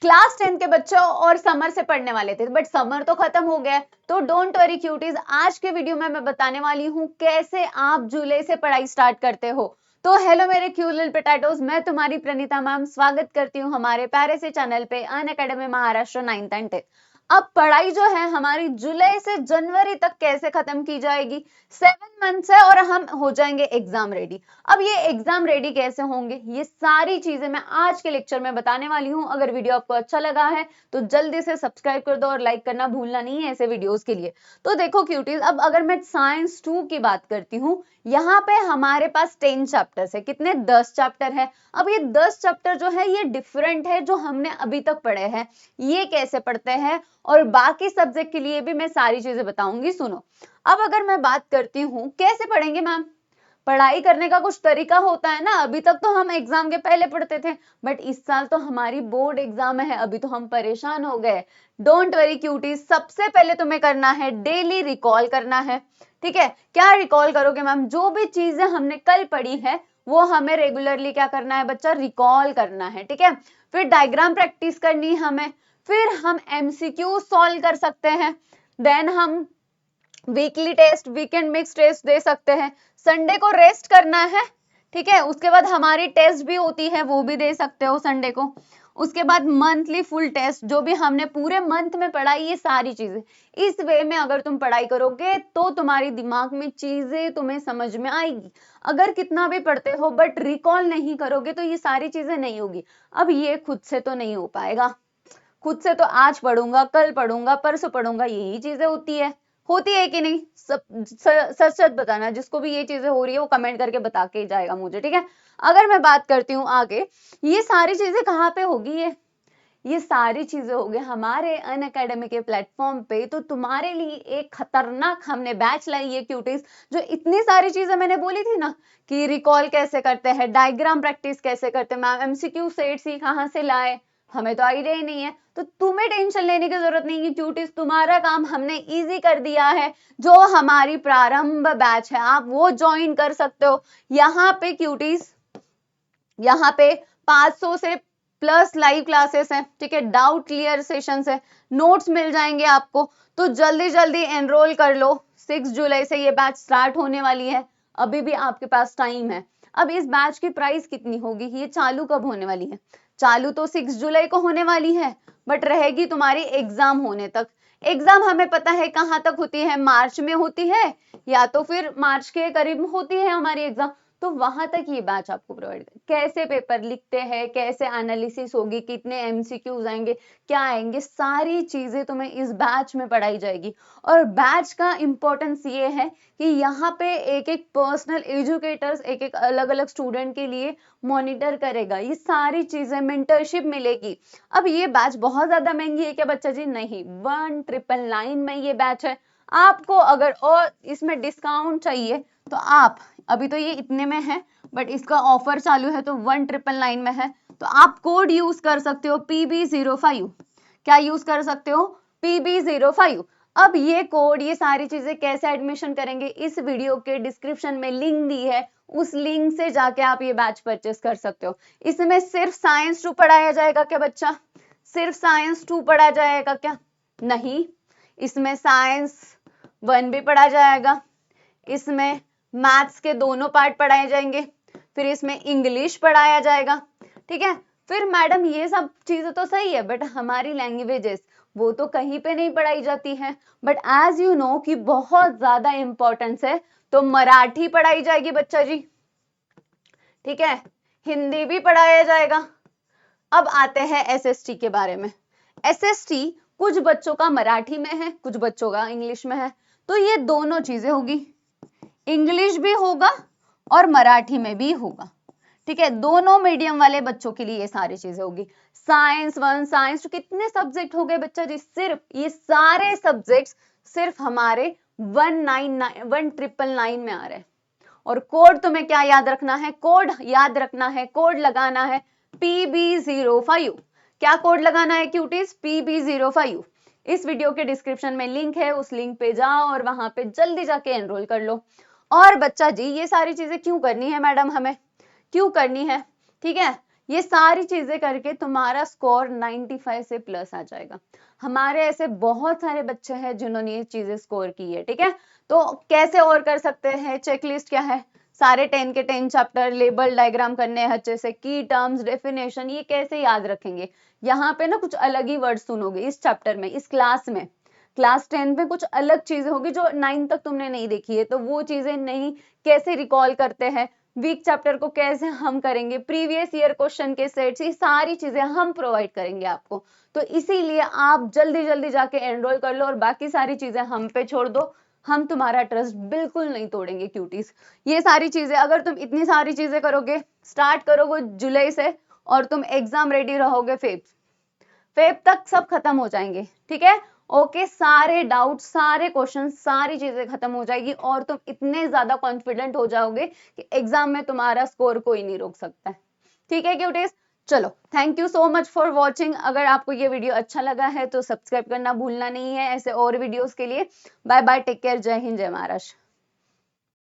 Class 10 के बच्चों और समर से पढ़ने वाले थे, बट समर तो खत्म हो गया है। तो डोंट वरी क्यूटीज, आज के वीडियो में मैं बताने वाली हूँ कैसे आप जुलाई से पढ़ाई स्टार्ट करते हो। तो हेलो मेरे क्यूट लिटिल पोटैटोज, मैं तुम्हारी प्रणीता मैम स्वागत करती हूँ हमारे प्यारे से चैनल पे Unacademy Maharashtra 9th and 10th। अब पढ़ाई जो है हमारी जुलाई से जनवरी तक कैसे खत्म की जाएगी, 7 मंथ्स है और हम हो जाएंगे एग्जाम रेडी। अब ये एग्जाम रेडी कैसे होंगे, ये सारी चीजें मैं आज के लेक्चर में बताने वाली हूँ। अगर वीडियो आपको अच्छा लगा है तो जल्दी से सब्सक्राइब कर दो और लाइक करना भूलना नहीं है ऐसे वीडियोस के लिए। तो देखो क्यूटीज, अब अगर मैं साइंस 2 की बात करती हूँ, यहाँ पे हमारे पास 10 चैप्टर्स है। कितने? 10 चैप्टर है। अब ये 10 चैप्टर जो है ये डिफरेंट है जो हमने अभी तक पढ़े हैं। ये कैसे पढ़ते हैं और बाकी सब्जेक्ट के लिए भी मैं सारी चीजें बताऊंगी, सुनो। अब अगर मैं बात करती हूँ कैसे पढ़ेंगे मैम, पढ़ाई करने का कुछ तरीका होता है ना। अभी तक तो हम एग्जाम के पहले पढ़ते थे, बट इस साल तो हमारी बोर्ड एग्जाम है, अभी तो हम परेशान हो गए। डोंट वरी क्यूटीज, सबसे पहले तुम्हें करना है डेली रिकॉल करना है। ठीक है, क्या रिकॉल करोगे मैम? जो भी चीजें हमने कल पढ़ी है वो हमें रेगुलरली क्या करना है बच्चा, रिकॉल करना है। ठीक है, फिर डायग्राम प्रैक्टिस करनी है हमें, फिर हम एमसीक्यू सॉल्व कर सकते हैं, देन हम weekly test, weekend mix test दे सकते हैं, संडे को रेस्ट करना है। ठीक है, उसके बाद हमारी टेस्ट भी होती है, वो भी दे सकते हो संडे को। उसके बाद मंथली फुल टेस्ट, जो भी हमने पूरे मंथ में पढ़ाई, ये सारी चीजें इस वे में अगर तुम पढ़ाई करोगे तो तुम्हारी दिमाग में चीजें तुम्हें समझ में आएगी। अगर कितना भी पढ़ते हो बट रिकॉल नहीं करोगे तो ये सारी चीजें नहीं होगी। अब ये खुद से तो नहीं हो पाएगा, खुद से तो आज पढ़ूंगा, कल पढ़ूंगा, परसों पढ़ूंगा, यही चीजें होती है कि नहीं? सब सच सच बताना, जिसको भी ये चीजें हो रही है वो कमेंट करके बता के जाएगा मुझे। ठीक है, अगर मैं बात करती हूँ आगे, ये सारी चीजें कहाँ पे होगी? ये सारी चीजें होगी हमारे अनअकैडमी के प्लेटफॉर्म पे। तो तुम्हारे लिए एक खतरनाक हमने बैच लाई है क्यूटीज, जो इतनी सारी चीजें मैंने बोली थी ना कि रिकॉल कैसे करते हैं, डायग्राम प्रैक्टिस कैसे करते हैं, मैम एमसीक्यू सेट्स ही कहाँ से लाए, हमें तो आइडिया ही नहीं है। तो तुम्हें टेंशन लेने की जरूरत नहीं है क्यूटीज, तुम्हारा काम हमने इजी कर दिया है। जो हमारी प्रारंभ बैच है आप वो ज्वाइन कर सकते हो। यहाँ पे क्यूटीज, यहाँ पे 500 से प्लस लाइव क्लासेस हैं। ठीक है, डाउट क्लियर सेशंस है, नोट्स मिल जाएंगे आपको। तो जल्दी जल्दी एनरोल कर लो, 6 जुलाई से ये बैच स्टार्ट होने वाली है, अभी भी आपके पास टाइम है। अब इस बैच की प्राइस कितनी होगी, ये चालू कब होने वाली है? चालू तो 6 जुलाई को होने वाली है, बट रहेगी तुम्हारी एग्जाम होने तक। एग्जाम हमें पता है कहाँ तक होती है, मार्च में होती है, या तो फिर मार्च के करीब होती है हमारी एग्जाम। तो वहां तक ये बैच आपको प्रोवाइड कर, कैसे पेपर लिखते हैं, कैसे एनालिसिस होगी, कितने एमसीक्यूज आएंगे, क्या आएंगे, सारी चीजें तुम्हें इस बैच में पढ़ाई जाएगी। और बैच का इंपॉर्टेंस ये है कि यहाँ पे एक एक पर्सनल एजुकेटर्स एक एक अलग अलग स्टूडेंट के लिए मॉनिटर करेगा, ये सारी चीजें मेंटरशिप मिलेगी। अब ये बैच बहुत ज्यादा महंगी है क्या बच्चा जी? नहीं, 1999 में ये बैच है। आपको अगर और इसमें डिस्काउंट चाहिए तो आप, अभी तो ये इतने में है बट इसका ऑफर चालू है तो 1999 में है, तो आप कोड यूज कर सकते हो PB05। क्या यूज कर सकते हो? PB05। अब ये कोड, ये सारी चीजें कैसे एडमिशन करेंगे, इस वीडियो के डिस्क्रिप्शन में लिंक दी है, उस लिंक से जाके आप ये बैच परचेस कर सकते हो। इसमें सिर्फ साइंस 2 पढ़ाया जाएगा क्या बच्चा? सिर्फ साइंस 2 पढ़ाया जाएगा क्या? नहीं, इसमें साइंस 1 भी पढ़ा जाएगा, इसमें मैथ्स के दोनों पार्ट पढ़ाए जाएंगे, फिर इसमें इंग्लिश पढ़ाया जाएगा। ठीक है, फिर मैडम ये सब चीजें तो सही है बट हमारी लैंग्वेजेस वो तो कहीं पे नहीं पढ़ाई जाती है। बट एज यू नो कि बहुत ज्यादा इंपॉर्टेंस है, तो मराठी पढ़ाई जाएगी बच्चा जी। ठीक है, हिंदी भी पढ़ाया जाएगा। अब आते हैं एसएसटी के बारे में। एसएसटी कुछ बच्चों का मराठी में है, कुछ बच्चों का इंग्लिश में है, तो ये दोनों चीजें होगी, इंग्लिश भी होगा और मराठी में भी होगा। ठीक है, दोनों मीडियम वाले बच्चों के लिए ये सारी चीजें होगी। साइंस 1, साइंस 2, कितने सब्जेक्ट हो गए बच्चा जी? सिर्फ ये सारे सब्जेक्ट्स सिर्फ हमारे 1999 में आ रहे हैं। और कोड तुम्हें क्या याद रखना है? कोड याद रखना है, कोड लगाना है PB05। क्या कोड लगाना है क्यूटीज? PB05। इस वीडियो के डिस्क्रिप्शन में लिंक है, उस लिंक पे जाओ और वहां पे जल्दी जाके एनरोल कर लो। और बच्चा जी ये सारी चीजें क्यों करनी है मैडम, हमें क्यों करनी है? ठीक है, ये सारी चीजें करके तुम्हारा स्कोर 95 से प्लस आ जाएगा। हमारे ऐसे बहुत सारे बच्चे हैं जिन्होंने ये चीजें स्कोर की है, ठीक है। तो कैसे और कर सकते हैं, चेकलिस्ट क्या है, सारे 10 के 10 चैप्टर, लेबल डायग्राम करने हैं अच्छे से, की टर्म्स, डेफिनेशन, ये कैसे याद रखेंगे। यहाँ पे ना कुछ अलग ही वर्ड सुनोगे इस चैप्टर में, इस क्लास में। क्लास 10 में कुछ अलग चीजें होगी जो 9 तक तुमने नहीं देखी है, तो वो चीजें नहीं, कैसे रिकॉल करते हैं, वीक चैप्टर को कैसे हम करेंगे, प्रीवियस ईयर क्वेश्चन के सेट्स, ये सारी चीजें हम प्रोवाइड करेंगे आपको। तो इसीलिए आप जल्दी जल्दी जाके एनरोल कर लो और बाकी सारी चीजें हम पे छोड़ दो, हम तुम्हारा ट्रस्ट बिल्कुल नहीं तोड़ेंगे क्यूटीज। ये सारी चीजें अगर तुम इतनी सारी चीजें करोगे, स्टार्ट करोगे जुलाई से, और तुम एग्जाम रेडी रहोगे फेब तक सब खत्म हो जाएंगे, ठीक है। ओके, सारे डाउट, सारे क्वेश्चन, सारी चीजें खत्म हो जाएगी और तुम इतने ज्यादा कॉन्फिडेंट हो जाओगे कि एग्जाम में तुम्हारा स्कोर कोई नहीं रोक सकता है, ठीक है क्यूटीज। चलो, thank you so much for watching. अगर आपको ये वीडियो अच्छा लगा है तो सब्सक्राइब करना भूलना नहीं है ऐसे और वीडियोस के लिए। बाय बाय, टेक केयर, जय हिंद, जय महाराष्ट्र।